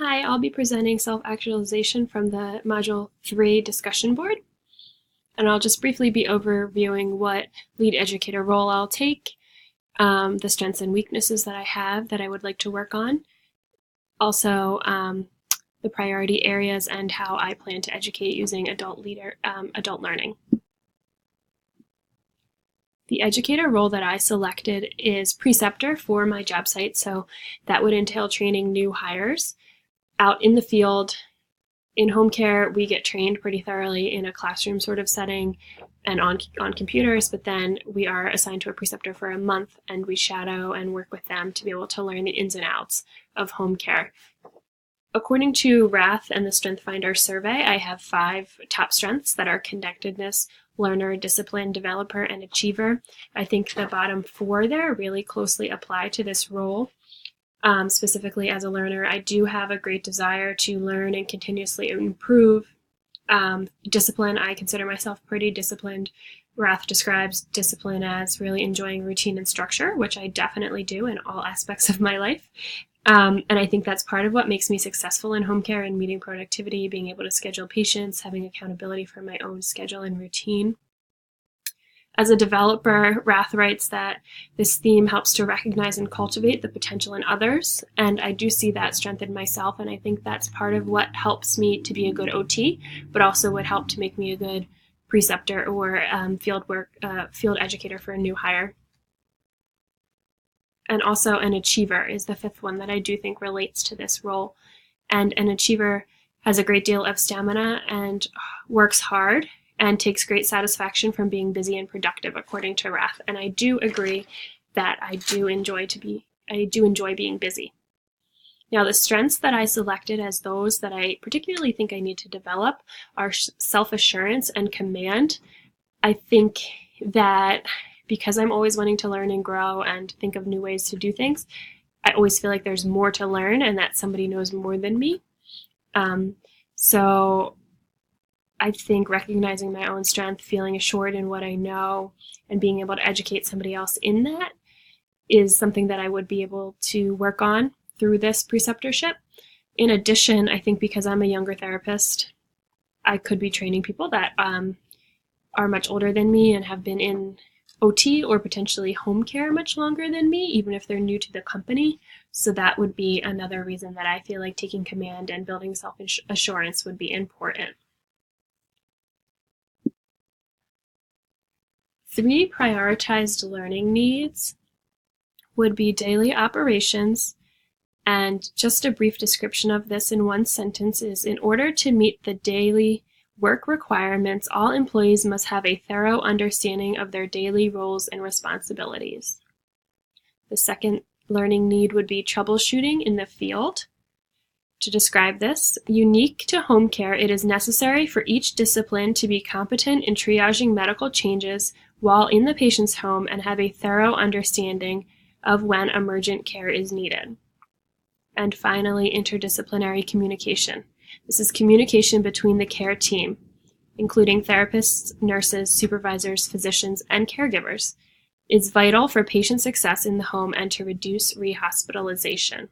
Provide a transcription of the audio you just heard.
Hi, I'll be presenting self-actualization from the Module 3 discussion board, and I'll just briefly be overviewing what lead educator role I'll take, the strengths and weaknesses that I have that I would like to work on, also the priority areas and how I plan to educate using adult learning. The educator role that I selected is preceptor for my job site, so that would entail training new hires out in the field. In home care, we get trained pretty thoroughly in a classroom sort of setting and on computers, but then we are assigned to a preceptor for a month and we shadow and work with them to be able to learn the ins and outs of home care. According to Rath and the Strength Finder survey, I have 5 top strengths that are connectedness, learner, discipline, developer, and achiever. I think the bottom 4 there really closely apply to this role. Specifically as a learner, I do have a great desire to learn and continuously improve. Discipline, I consider myself pretty disciplined. Rath describes discipline as really enjoying routine and structure, which I definitely do in all aspects of my life. And I think that's part of what makes me successful in home care and meeting productivity, being able to schedule patients, having accountability for my own schedule and routine. As a developer, Rath writes that this theme helps to recognize and cultivate the potential in others, and I do see that strength in myself, and I think that's part of what helps me to be a good OT, but also would help to make me a good preceptor or field educator for a new hire. And also an achiever is the 5th one that I do think relates to this role. And an achiever has a great deal of stamina and works hard and takes great satisfaction from being busy and productive, according to Rath. And I do agree that I do enjoy being busy. Now, the strengths that I selected as those that I particularly think I need to develop are self-assurance and command. I think that because I'm always wanting to learn and grow and think of new ways to do things, I always feel like there's more to learn and that somebody knows more than me. So I think recognizing my own strength, feeling assured in what I know, and being able to educate somebody else in that is something that I would be able to work on through this preceptorship. In addition, I think because I'm a younger therapist, I could be training people that are much older than me and have been in OT or potentially home care much longer than me, even if they're new to the company. So that would be another reason that I feel like taking command and building self-assurance would be important. 3 prioritized learning needs would be daily operations, and just a brief description of this in one sentence is, in order to meet the daily work requirements, all employees must have a thorough understanding of their daily roles and responsibilities. The second learning need would be troubleshooting in the field. To describe this, unique to home care, it is necessary for each discipline to be competent in triaging medical changes while in the patient's home and have a thorough understanding of when emergent care is needed. And finally, interdisciplinary communication. This is communication between the care team, including therapists, nurses, supervisors, physicians, and caregivers. It's vital for patient success in the home and to reduce rehospitalization.